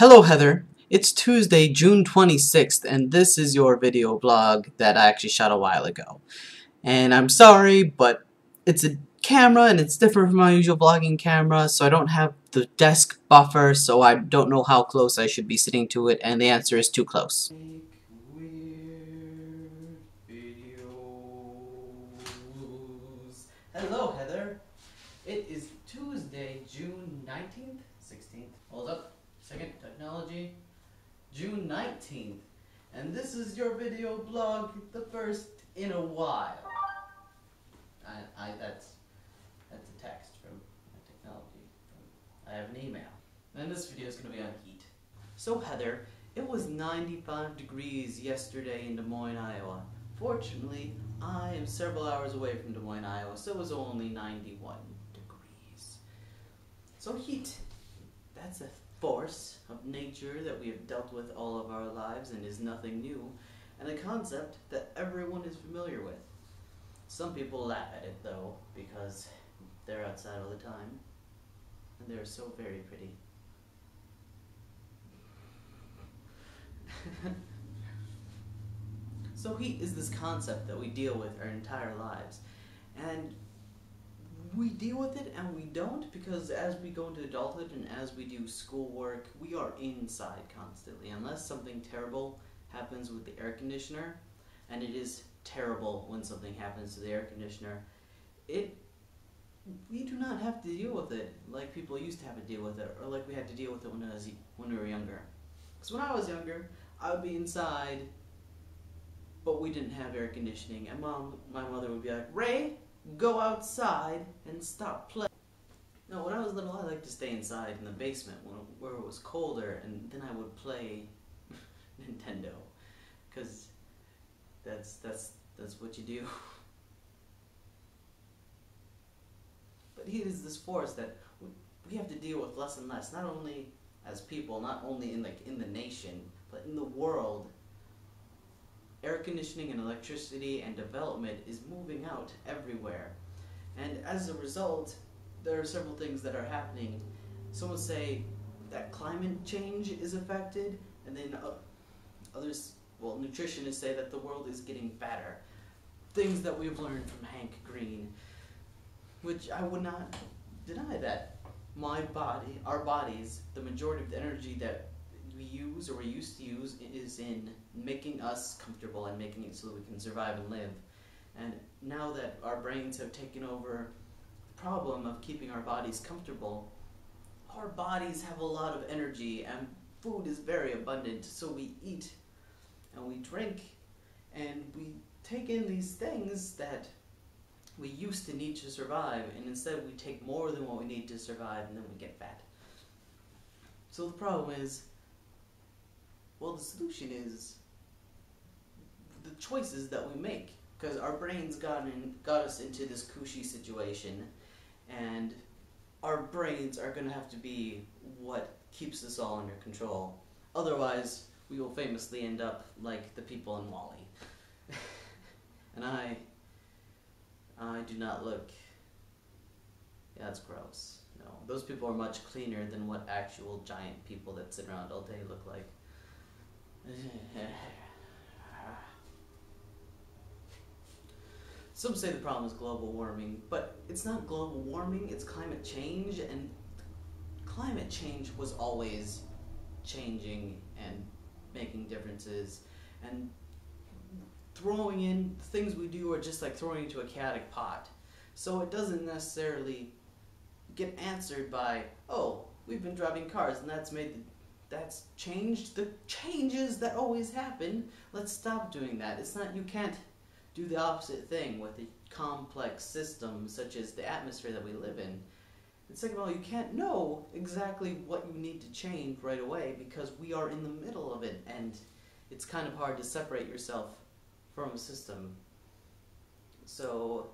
Hello Heather, it's Tuesday, June 26th, and this is your video blog that I actually shot a while ago. And I'm sorry, but it's a camera and it's different from my usual vlogging camera, so I don't have the desk buffer, so I don't know how close I should be sitting to it, and the answer is too close. Weird videos. Hello Heather, it is Tuesday, June 19th, 16th, hold up. Second technology, June 19th, and this is your video blog, the first in a while. That's a text from my technology. I have an email, and this video is going to be on heat. So Heather, it was 95 degrees yesterday in Des Moines, Iowa. Fortunately, I am several hours away from Des Moines, Iowa, so it was only 91 degrees. So heat, that's a force of nature that we have dealt with all of our lives and is nothing new, and a concept that everyone is familiar with. Some people laugh at it though, because they're outside all the time, and they're so very pretty. So heat is this concept that we deal with our entire lives, and we deal with it and we don't, because as we go into adulthood and as we do schoolwork, we are inside constantly. Unless something terrible happens with the air conditioner, and it is terrible when something happens to the air conditioner, we do not have to deal with it like people used to have to deal with it, or like we had to deal with it when we were younger. Because when I was younger, I would be inside, but we didn't have air conditioning, and my mother would be like, "Ray, go outside and stop playing." No, when I was little, I liked to stay inside in the basement where it was colder, and then I would play Nintendo, because that's what you do. But heat is this force that we have to deal with less and less, not only as people, not only in the nation, but in the world. Air conditioning and electricity and development is moving out everywhere. And as a result, there are several things that are happening. Some will say that climate change is affected, and then others, well, nutritionists say that the world is getting fatter. Things that we've learned from Hank Green, which I would not deny that. My body, our bodies, the majority of the energy that we use or we used to use is in making us comfortable and making it so that we can survive and live. And now that our brains have taken over the problem of keeping our bodies comfortable, our bodies have a lot of energy and food is very abundant, so we eat and we drink and we take in these things that we used to need to survive, and instead we take more than what we need to survive, and then we get fat. So the problem is, well, the solution is the choices that we make, because our brains got us into this cushy situation, and our brains are going to have to be what keeps us all under control. Otherwise, we will famously end up like the people in WALL-E. And I do not look, yeah, that's gross. No, those people are much cleaner than what actual giant people that sit around all day look like. Some say the problem is global warming, but it's not global warming, it's climate change, and climate change was always changing and making differences, and throwing in things we do are just like throwing into a chaotic pot. So it doesn't necessarily get answered by, oh, we've been driving cars and that's changed the changes that always happen. Let's stop doing that. It's not, you can't do the opposite thing with a complex system such as the atmosphere that we live in. And second of all, you can't know exactly what you need to change right away because we are in the middle of it, and it's kind of hard to separate yourself from a system. So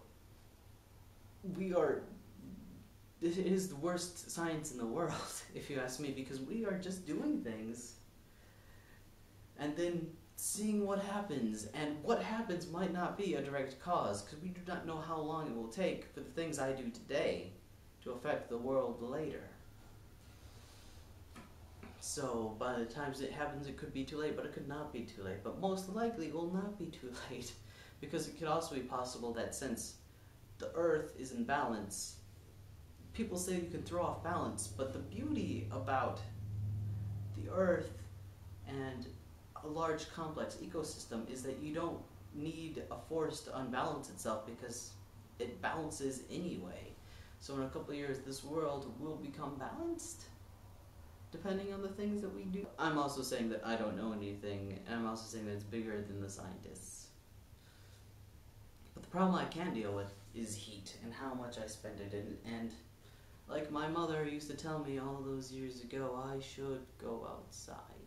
it is the worst science in the world, if you ask me, because we are just doing things and then seeing what happens, and what happens might not be a direct cause, because we do not know how long it will take for the things I do today to affect the world later. So by the time it happens, it could be too late, but it could not be too late. But most likely, it will not be too late, because it could also be possible that since the Earth is in balance, people say you can throw off balance, but the beauty about the Earth and a large complex ecosystem is that you don't need a force to unbalance itself because it balances anyway. So in a couple of years, this world will become balanced depending on the things that we do. I'm also saying that I don't know anything, and I'm also saying that it's bigger than the scientists. But the problem I can deal with is heat and how much I spend it in, and like my mother used to tell me all those years ago, I should go outside.